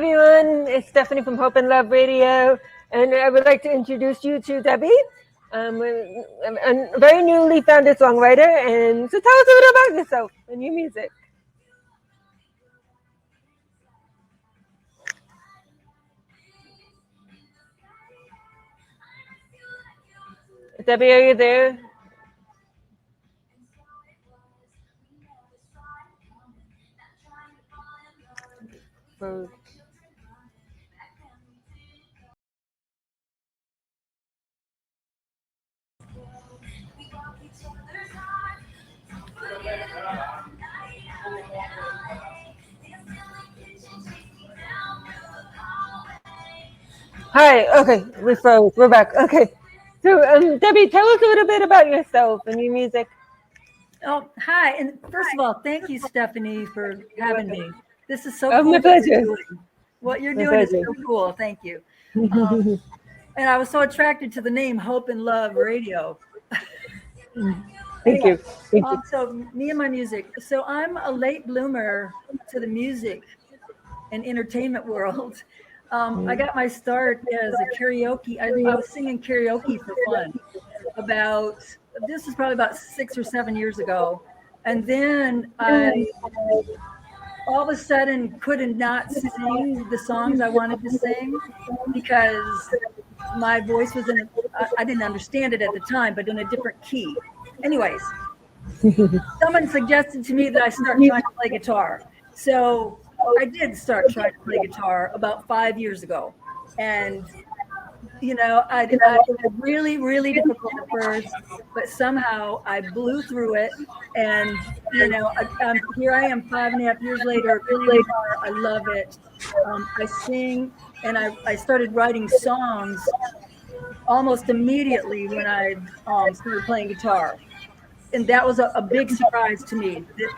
everyone. It's Stephanie from Hope and Love Radio, and I would like to introduce you to Debbie. I'm a very newly founded songwriter, and so tell us a little about yourself and your music. Debbie, are you there? Hi. Okay, we froze. We're back. Okay. So, Debbie, tell us a little bit about yourself and your music. Oh, hi. And first of all, thank you, Stephanie, for having me. This is so Oh, cool. my pleasure. What you're doing is so cool. Thank you. And I was so attracted to the name Hope and Love Radio. Thank you. So me and my music. So I'm a late bloomer to the music and entertainment world. I got my start as a karaoke. I was singing karaoke for fun. This is probably about 6 or 7 years ago. And then I all of a sudden could not sing the songs I wanted to sing because my voice was I didn't understand it at the time, but in a different key. Anyways, someone suggested to me that I start trying to play guitar. So I did start trying to play guitar about 5 years ago. And, it was really, really difficult at first, but somehow I blew through it. And, here I am 5.5 years later, playing guitar. I love it. I sing, and I started writing songs almost immediately when I started playing guitar. And that was a big surprise to me that,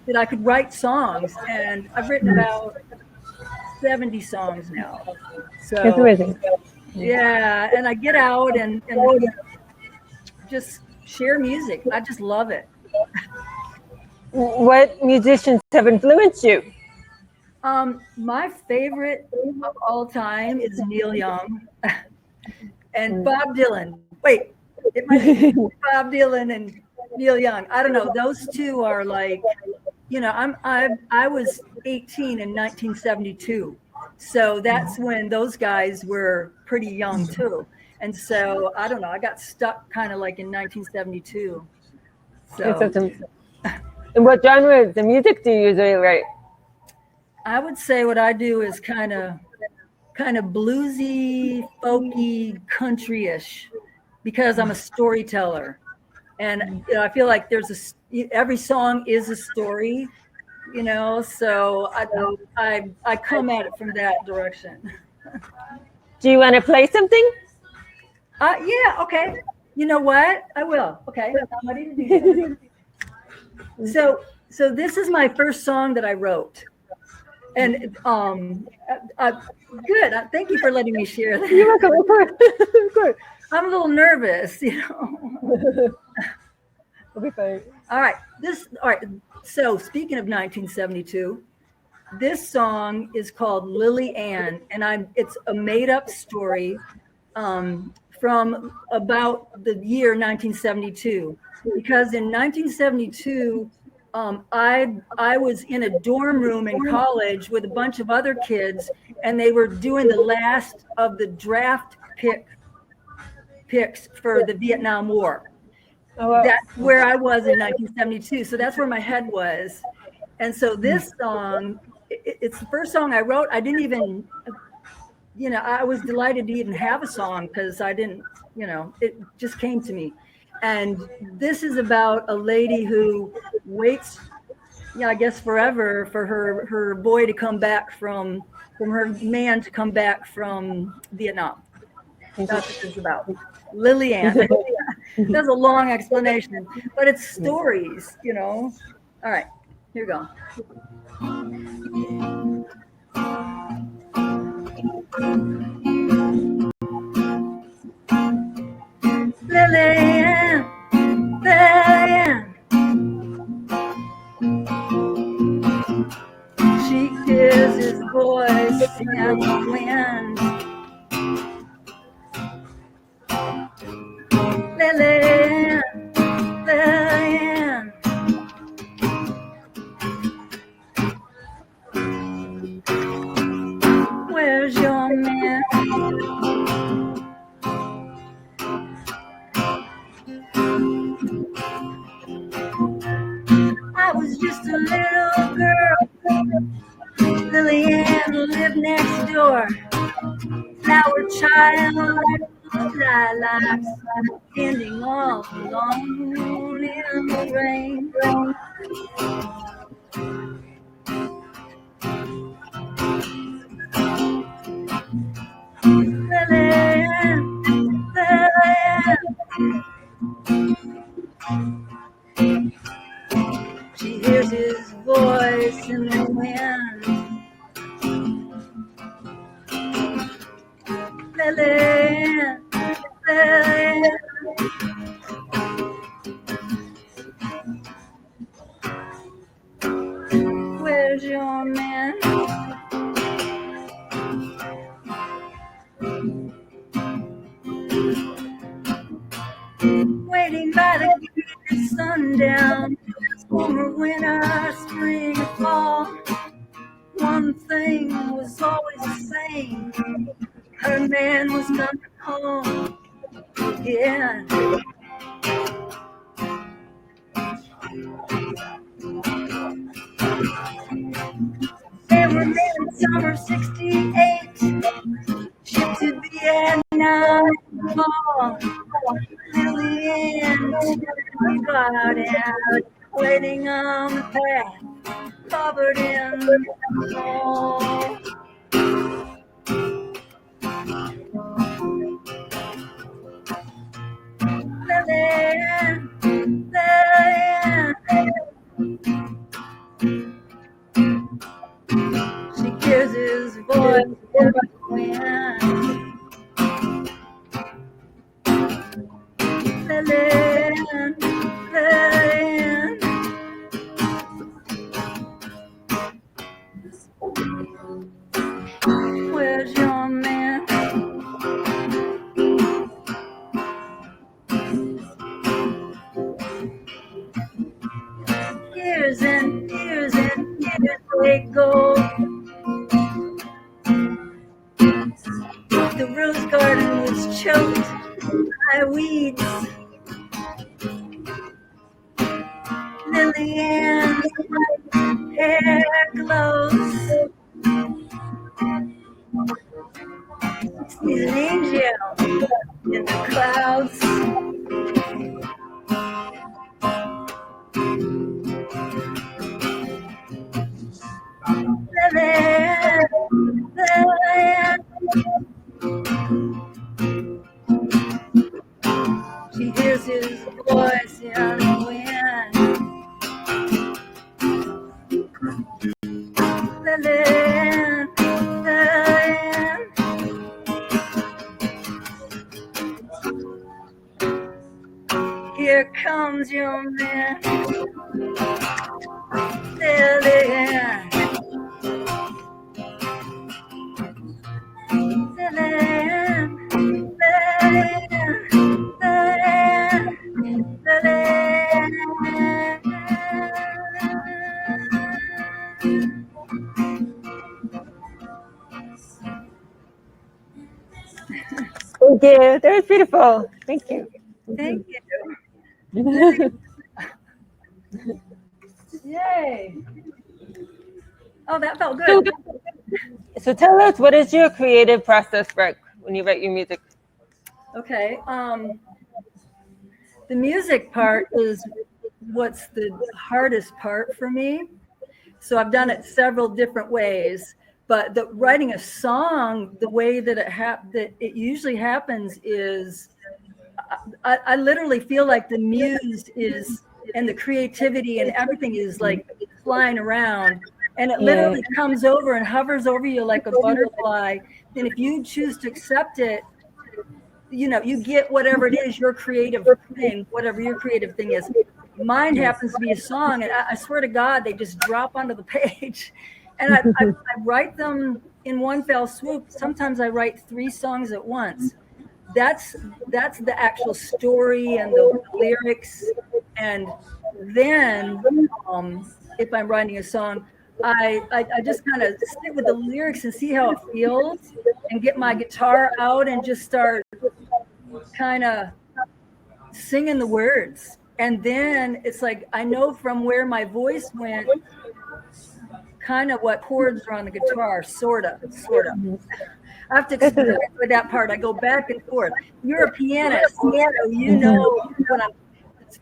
that I could write songs. And I've written about 70 songs now. So it's amazing. Yeah, and I get out and just share music. I just love it. What musicians have influenced you? My favorite of all time is Neil Young and Bob Dylan. Wait, it might be Bob Dylan and Neil Young. I don't know. Those two are like, I was 18 in 1972. So that's when those guys were pretty young too. And so I don't know, I got stuck kind of like in 1972. So and what genre of the music do you usually write? I would say what I do is kind of bluesy, folky, country-ish, because I'm a storyteller. And I feel like every song is a story. So I come at it from that direction. Do you want to play something? Yeah, okay. You know what? I will. Okay, I'm ready to do that. So this is my first song that I wrote, and good. Thank you for letting me share that. You're welcome. Of course. I'm a little nervous, It'll be fine. All right. So speaking of 1972, this song is called Lily Ann, and it's a made-up story from about the year 1972. Because in 1972, I was in a dorm room in college with a bunch of other kids, and they were doing the last of the draft picks for the Vietnam War. Oh, wow. That's where I was in 1972. So that's where my head was. And so this song, it's the first song I wrote. I didn't even, I was delighted to even have a song because I didn't, it just came to me. And this is about a lady who waits, I guess forever for her boy to come back from her man to come back from Vietnam. That's what it's about. Lily Ann. That's a long explanation, but it's stories, All right, here we go. Lily Ann, Lily Ann. She kisses voice in the wind. Lillian, Lillian, where's your man? I was just a little girl, Lillian lived next door. Flower child, lilacs, ending all alone in the rain. Lillian, Lillian, she hears his voice in the wind. Lillian, Lillian, where's your man? Waiting by the gate at sundown, summer, winter, spring, fall. One thing was always the same, her man was coming home again. They were there in summer '68, shipped to Vietnam fall. Lillian, we got out, waiting on the path, covered in snow. Lillian, Lillian, she hears his voice in the wind. Lillian, Lillian, where's your man? Years and years and years they go. The rose garden was choked by weeds. Lillian's hair glows. She's an angel in the clouds. Lillian, Lillian, she hears his voice in the wind. Lillian, Lillian, here comes your man. Lillian, Lillian, Lillian, Lillian, Lillian. Thank you. That was beautiful. Thank you. Thank you. Yay. Oh, that felt good. So tell us, what is your creative process like when you write your music? Okay. The music part is what's the hardest part for me. So I've done it several different ways, but writing a song, the way that it usually happens is I literally feel like the muse is, and the creativity and everything is like flying around, and it literally comes over and hovers over you like a butterfly. And if you choose to accept it, you know, you get whatever it is, your creative thing, whatever your creative thing is. Mine happens to be a song, and I swear to God, they just drop onto the page. And I write them in one fell swoop. Sometimes I write 3 songs at once. That's the actual story and the lyrics. And then if I'm writing a song, I just kind of sit with the lyrics and see how it feels, and get my guitar out and just start kind of singing the words. And then it's like I know from where my voice went kind of what chords are on the guitar, sort of. I have to explain with that part. I go back and forth. You're a pianist, so you know what I'm.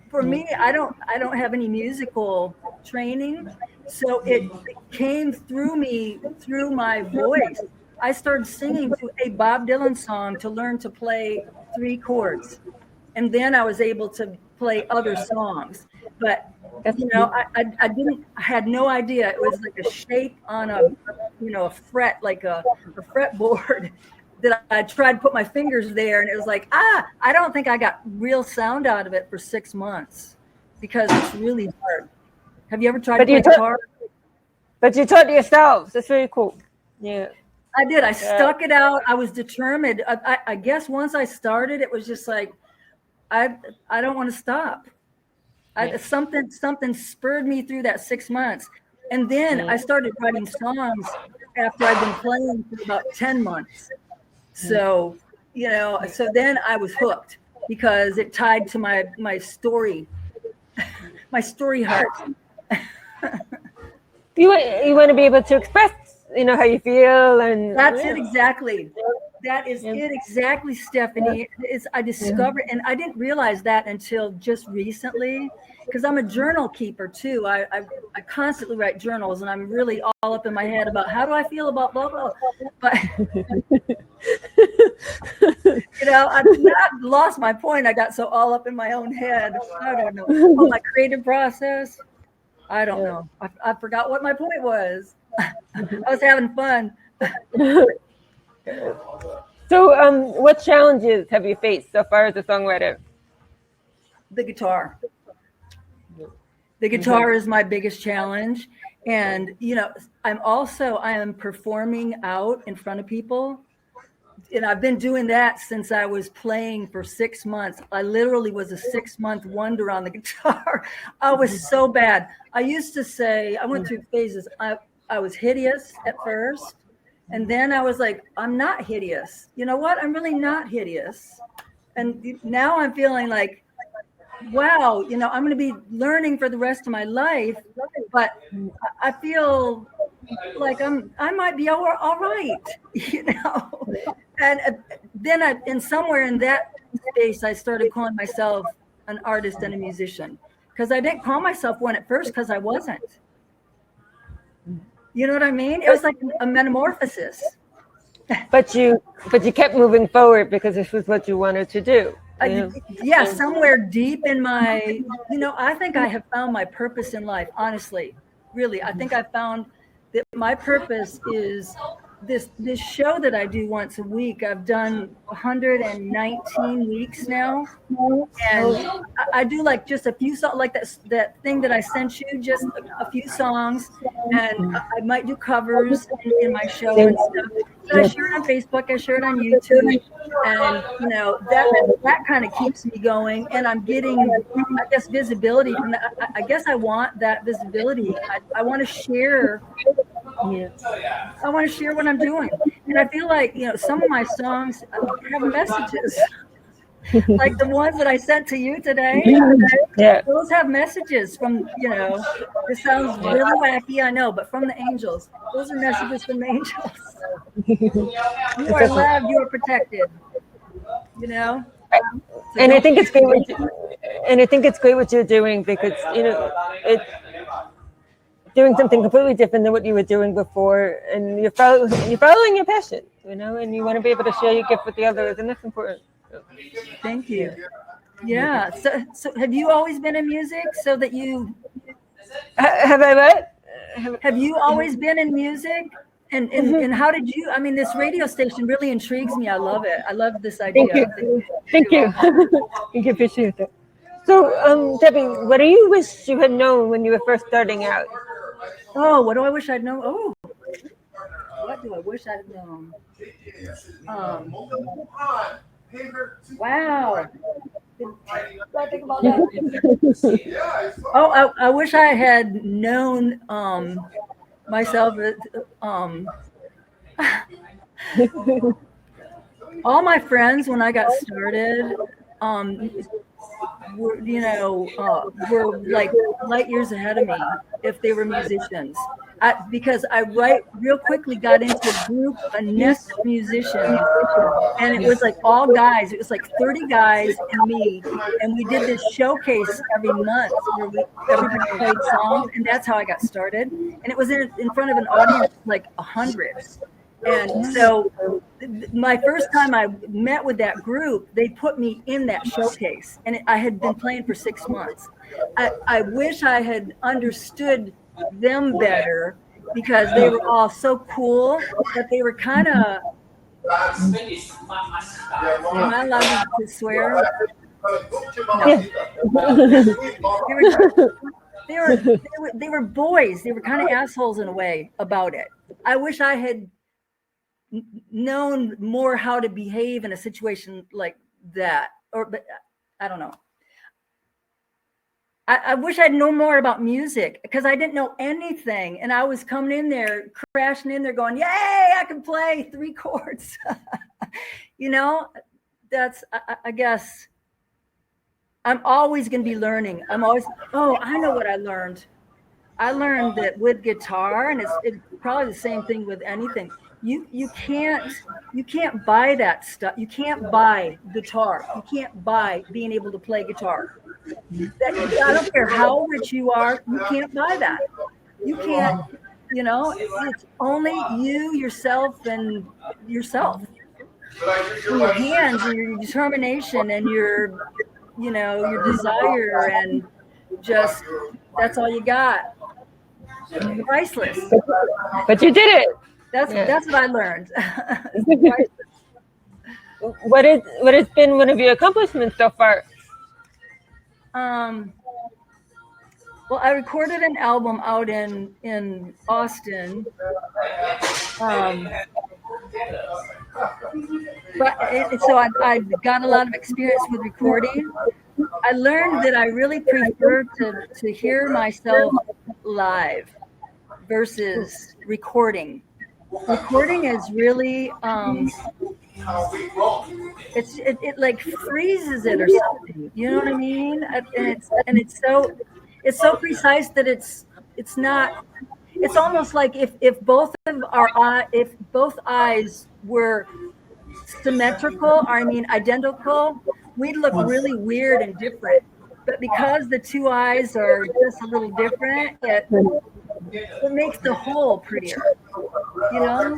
For me, I don't have any musical training, so it came through me through my voice. I started singing to a Bob Dylan song to learn to play 3 chords, and then I was able to play other songs. But you know, I had no idea it was like a shape on a fret, like a fretboard, that I tried to put my fingers there, and it was like, I don't think I got real sound out of it for 6 months because it's really hard. Have you ever tried to play guitar? But you taught yourselves. That's very cool. Yeah. I did. I stuck it out. I was determined. I guess once I started, it was just like, I don't want to stop. Something spurred me through that 6 months. And then I started writing songs after I'd been playing for about 10 months. So, you know, so then I was hooked because it tied to my story, my story heart. You want to be able to express, you know, how you feel, and that's it exactly. That is it exactly, Stephanie. I discovered, and I didn't realize that until just recently, because I'm a journal keeper too. I constantly write journals, and I'm really all up in my head about how do I feel about blah blah. But you know, I've not lost my point. I got so all up in my own head. I don't know. Oh, my creative process. I don't know. I forgot what my point was. I was having fun. So, what challenges have you faced so far as a songwriter? The guitar. The guitar is my biggest challenge. And, you know, I am performing out in front of people. And I've been doing that since I was playing for 6 months. I literally was a 6-month wonder on the guitar. I was so bad. I used to say, I went through phases. I was hideous at first. And then I was like, I'm not hideous. You know what? I'm really not hideous. And now I'm feeling like, wow, you know, I'm going to be learning for the rest of my life. But I feel like I might be all right, you know. And then somewhere in that space, I started calling myself an artist and a musician, because I didn't call myself one at first because I wasn't. You know what I mean? It was like a metamorphosis. But you kept moving forward because this was what you wanted to do. Yeah, somewhere deep in my, you know, I think I have found my purpose in life, honestly. Really, I think I found that my purpose is this show that I do once a week. I've done 119 weeks now, and I do like just a few songs, like that thing that I sent you, just a few songs, and I might do covers in my show and stuff. But I share it on Facebook, I share it on YouTube, and you know that kind of keeps me going, and I'm getting, I guess, visibility from that. I guess I want that visibility. I want to share. I want to share what I'm doing. And I feel like, you know, some of my songs have messages. Like the ones that I sent to you today. Yeah. Those have messages from, you know, it sounds really wacky, I know, but from the angels. Those are messages from the angels. You are loved, you are protected. You know? So and I think it's great what you're doing, because, you know, it's doing something completely different than what you were doing before, and you're following your passion, you know, and you want to be able to share your gift with the others, and that's important. Thank you. Yeah. So have you always been in music? So that you have I what? Have you always been in music? And how did you? I mean, this radio station really intrigues me. I love it. I love this idea. Thank you. Thank you. Appreciate that. So, Debbie, what do you wish you had known when you were first starting out? Oh, what do I wish I'd known? Oh, What do I wish I'd known? Wow. Did I think about that? Oh, I wish I had known myself. All my friends when I got started, were like light years ahead of me if they were musicians. Because I real quickly got into a group, a nest of musicians, and it was like all guys. It was like 30 guys and me, and we did this showcase every month where everybody played songs, and that's how I got started. And it was in front of an audience of like 100. And so my first time I met with that group, they put me in that showcase, and I had been playing for 6 months. I wish I had understood them better because they were all so cool, but they were kind of, am I allowed to swear? No. They were boys. They were kind of assholes in a way about it. I wish I had known more how to behave in a situation like that, but I don't know. I wish I'd known more about music because I didn't know anything, and I was coming in there, crashing in there, going, "Yay! I can play 3 chords." That's I guess I'm always going to be learning. I know what I learned. I learned that with guitar, and it's probably the same thing with anything. You can't buy that stuff. You can't buy guitar. You can't buy being able to play guitar. I don't care how rich you are, you can't buy that. You can't, it's only you, yourself, and yourself. And your hands and your determination and your desire, and just that's all you got. Priceless. But you did it. That's what I learned. What has been one of your accomplishments so far? Well, I recorded an album out in Austin. So I got a lot of experience with recording. I learned that I really prefer to hear myself live versus recording. Recording is really it like freezes it or something. You know what I mean? And it's so precise that it's not. It's almost like if both eyes were symmetrical, identical, we'd look really weird and different. But because the 2 eyes are just a little different, it makes the whole prettier. You know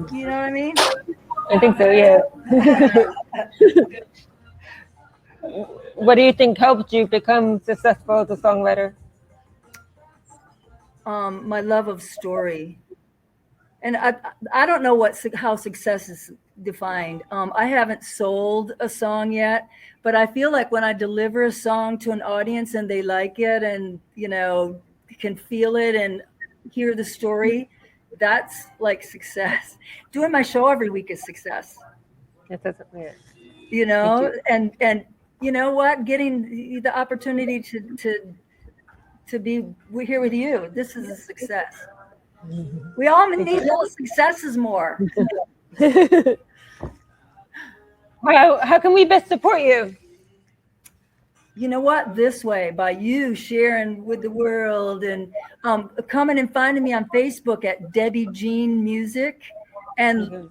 what I mean? I think so, yeah. What do you think helped you become successful as a songwriter? My love of story. And I don't know how success is defined. I haven't sold a song yet, but I feel like when I deliver a song to an audience and they like it and, can feel it and hear the story, that's like success. Doing my show every week is success. That's yeah. And you know what? Getting the opportunity to be here with you, this is a success. We all need little successes more. How can we best support you? You know what? This way, by you sharing with the world and coming and finding me on Facebook at Debi Jean Music, and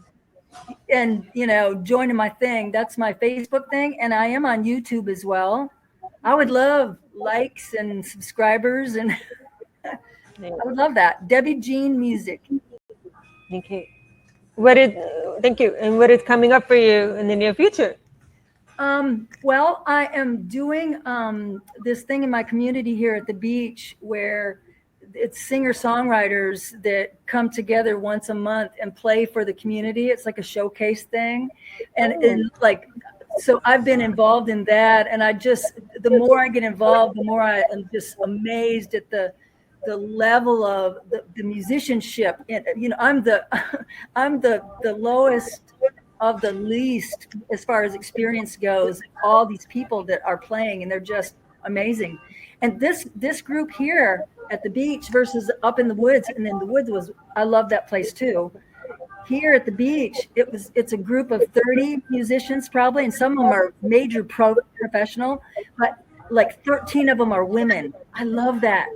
joining my thing. That's my Facebook thing, and I am on YouTube as well. I would love likes and subscribers, and I would love that. Debi Jean Music. Thank you. Thank you. And what is coming up for you in the near future? Well, I am doing this thing in my community here at the beach where it's singer-songwriters that come together once a month and play for the community. It's like a showcase thing. And so I've been involved in that. And the more I get involved, the more I am just amazed at the the level of the musicianship. And, you know, I'm the I'm the lowest of the least as far as experience goes. All these people that are playing, and they're just amazing. And this group here at the beach versus up in the woods, and then the woods was, I love that place too. Here at the beach, it's a group of 30 musicians probably, and some of them are major professional, but like 13 of them are women. I love that.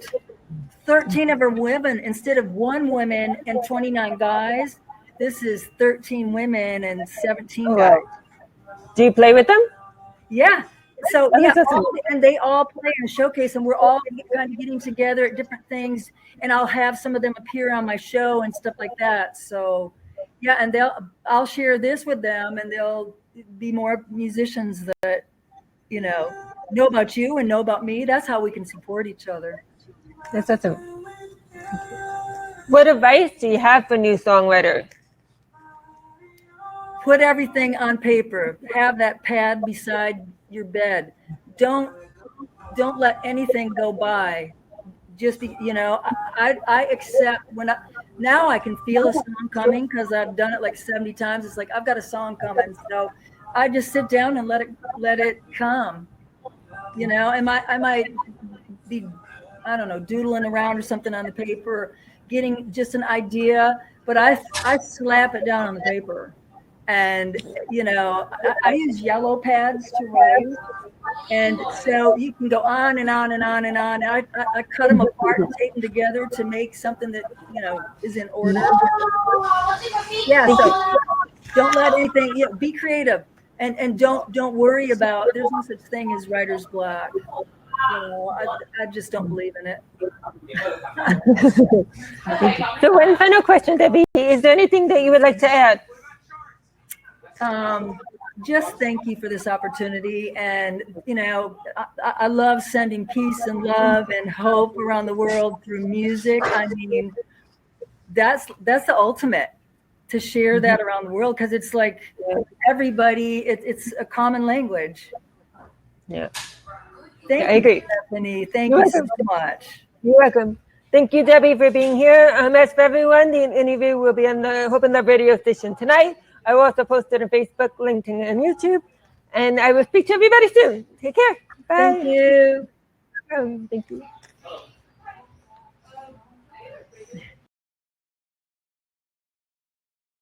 13 of them are women instead of one woman and 29 guys. This is 13 women and 17 guys. Wow. Do you play with them? Yeah. So Oh, yeah, that's awesome. and they all play in a showcase, and we're all kind of getting together at different things, and I'll have some of them appear on my show and stuff like that. So yeah, and I'll share this with them, and they'll be more musicians that, you know about you and know about me. That's how we can support each other. That's awesome. What advice do you have for new songwriters? Put everything on paper. Have that pad beside your bed. Don't let anything go by. Just be, I accept now I can feel a song coming because I've done it like 70 times. It's like I've got a song coming, so I just sit down and let it come. I might be, I don't know, doodling around or something on the paper, getting just an idea, but I slap it down on the paper. And, I use yellow pads to write. And so you can go on and on and on and on. I cut them apart and tape them together to make something that, is in order. Yeah, so don't let anything, be creative. And don't worry about, there's no such thing as writer's block. I just don't believe in it. So one final question, Debbie, is there anything that you would like to add? Just thank you for this opportunity. And, I love sending peace and love and hope around the world through music. I mean, that's the ultimate, to share that around the world, because it's like everybody, it's a common language. Yeah. Thank you, agree. Stephanie. Thank you so much. You're welcome. Thank you, Debbie, for being here. As for everyone, the interview will be on the Hope and Love radio station tonight. I will also post it on Facebook, LinkedIn, and YouTube. And I will speak to everybody soon. Take care. Bye. Thank you. Thank you.